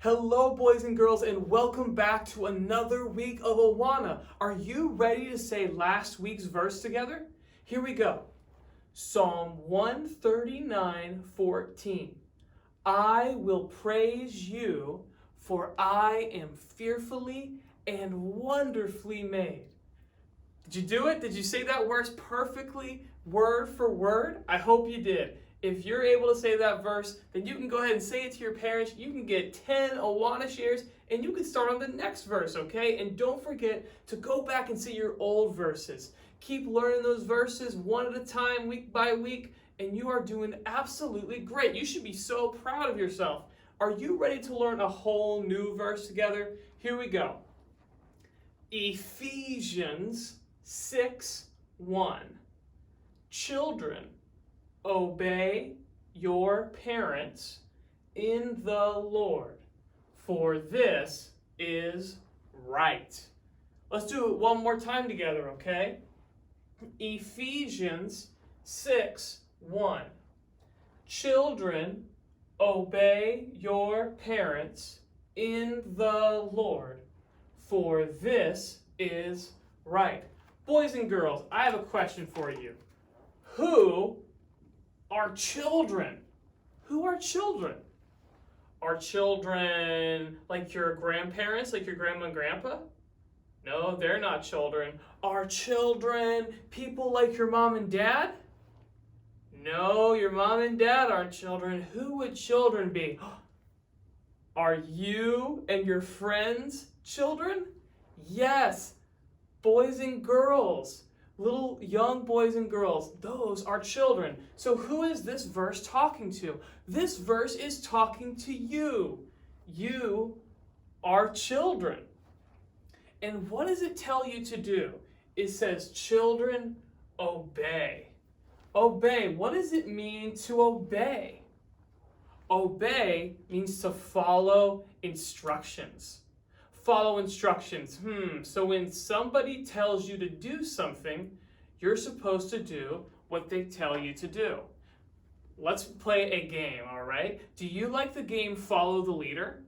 Hello, boys and girls, and welcome back to another week of Awana. Are you ready to say last week's verse together? Here we go. Psalm 139:14. I will praise you, for I am fearfully and wonderfully made. Did you do it? Did you say that verse perfectly, word for word? I hope you did. If you're able to say that verse, then you can go ahead and say it to your parents. You can get 10 Awana shares, and you can start on the next verse, okay? And don't forget to go back and see your old verses. Keep learning those verses one at a time, week by week, and you are doing absolutely great. You should be so proud of yourself. Are you ready to learn a whole new verse together? Here we go. Ephesians 6:1. Children, obey your parents in the Lord, for this is right. Let's do it one more time together, okay? Ephesians 6:1. Children, obey your parents in the Lord, for this is right. Boys and girls, I have a question for you. Who are children? Who are children? Are children like your grandparents, like your grandma and grandpa? No, they're not children. Are children people like your mom and dad? No, your mom and dad aren't children. Who would children be? Are you and your friends children? Yes, boys and girls. Little young boys and girls, those are children. So who is this verse talking to? This verse is talking to you. You are children. And what does it tell you to do? It says, children, obey. Obey. What does it mean to obey? Obey means to follow instructions. Follow instructions. So when somebody tells you to do something, you're supposed to do what they tell you to do. Let's play a game, all right? Do you like the game Follow the Leader?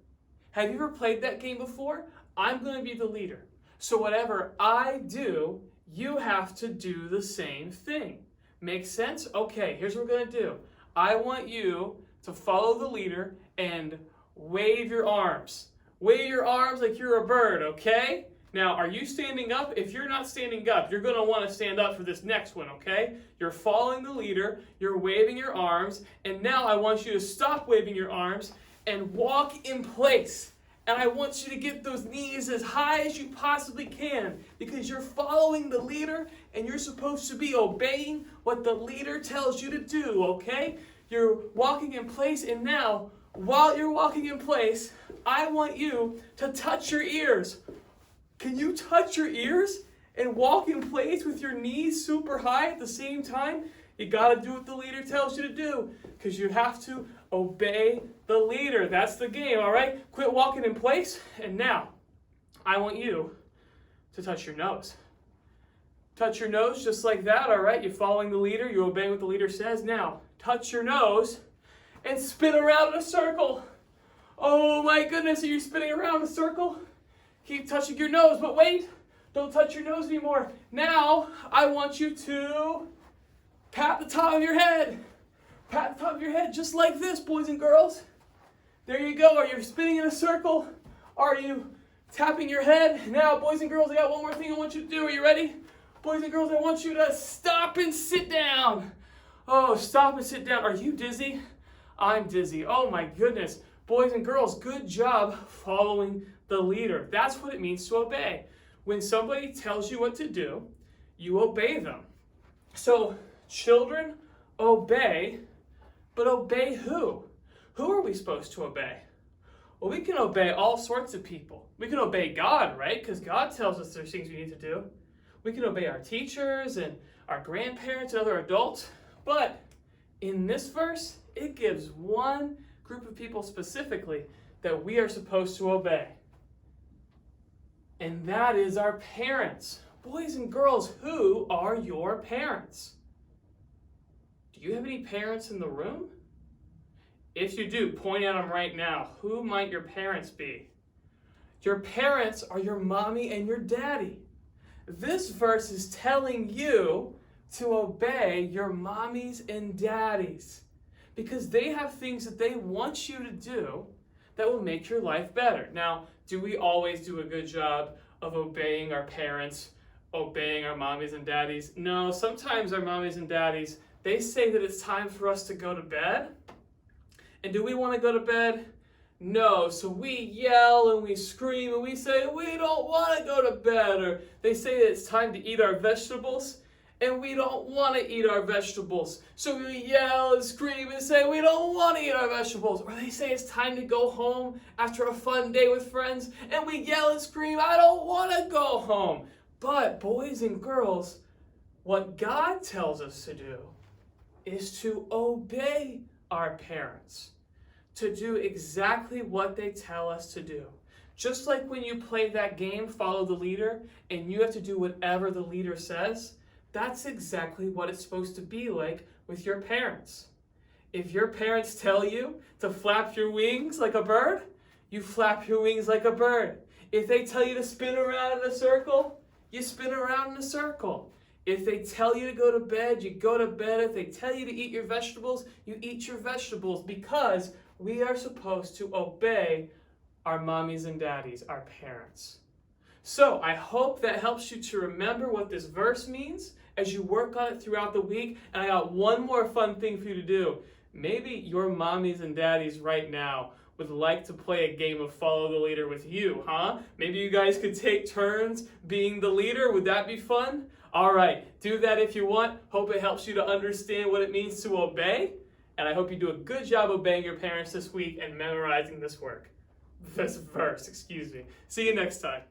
Have you ever played that game before? I'm going to be the leader. So whatever I do, you have to do the same thing. Make sense? Okay, here's what we're going to do. I want you to follow the leader and wave your arms. Wave your arms like you're a bird, okay? Now, are you standing up? If you're not standing up, you're going to want to stand up for this next one, okay? You're following the leader, you're waving your arms, and now I want you to stop waving your arms and walk in place. And I want you to get those knees as high as you possibly can because you're following the leader and you're supposed to be obeying what the leader tells you to do, okay? You're walking in place, and now, while you're walking in place, I want you to touch your ears. Can you touch your ears and walk in place with your knees super high at the same time? You got to do what the leader tells you to do because you have to obey the leader. That's the game, all right? Quit walking in place. And now, I want you to touch your nose. Touch your nose just like that, all right? You're following the leader. You're obeying what the leader says. Now, touch your nose and spin around in a circle. Oh my goodness, are you spinning around in a circle? Keep touching your nose, but wait, don't touch your nose anymore. Now, I want you to pat the top of your head. Pat the top of your head just like this, boys and girls. There you go. Are you spinning in a circle? Are you tapping your head? Now, boys and girls, I got one more thing I want you to do. Are you ready? Boys and girls, I want you to stop and sit down. Oh, stop and sit down. Are you dizzy? I'm dizzy. Oh my goodness. Boys and girls, good job following the leader. That's what it means to obey. When somebody tells you what to do, you obey them. So, children, obey, but obey who? Who are we supposed to obey? Well, we can obey all sorts of people. We can obey God, right? Because God tells us there's things we need to do. We can obey our teachers and our grandparents and other adults. But in this verse, it gives one group of people specifically that we are supposed to obey. And that is our parents. Boys and girls, who are your parents? Do you have any parents in the room? If you do, point at them right now. Who might your parents be? Your parents are your mommy and your daddy. This verse is telling you to obey your mommies and daddies because they have things that they want you to do that will make your life better. Now, do we always do a good job of obeying our parents, obeying our mommies and daddies? No, sometimes our mommies and daddies, they say that it's time for us to go to bed. And do we want to go to bed? No, so we yell and we scream and we say, we don't want to go to bed. Or they say that it's time to eat our vegetables, and we don't want to eat our vegetables. So we yell and scream and say, we don't want to eat our vegetables. Or they say it's time to go home after a fun day with friends, and we yell and scream, I don't want to go home. But boys and girls, what God tells us to do is to obey our parents, to do exactly what they tell us to do. Just like when you play that game, Follow the Leader, and you have to do whatever the leader says, that's exactly what it's supposed to be like with your parents. If your parents tell you to flap your wings like a bird, you flap your wings like a bird. If they tell you to spin around in a circle, you spin around in a circle. If they tell you to go to bed, you go to bed. If they tell you to eat your vegetables, you eat your vegetables, because we are supposed to obey our mommies and daddies, our parents. So I hope that helps you to remember what this verse means as you work on it throughout the week. And I got one more fun thing for you to do. Maybe your mommies and daddies right now would like to play a game of Follow the Leader with you, huh? Maybe you guys could take turns being the leader. Would that be fun? All right, do that if you want. Hope it helps you to understand what it means to obey. And I hope you do a good job obeying your parents this week and memorizing this verse. See you next time.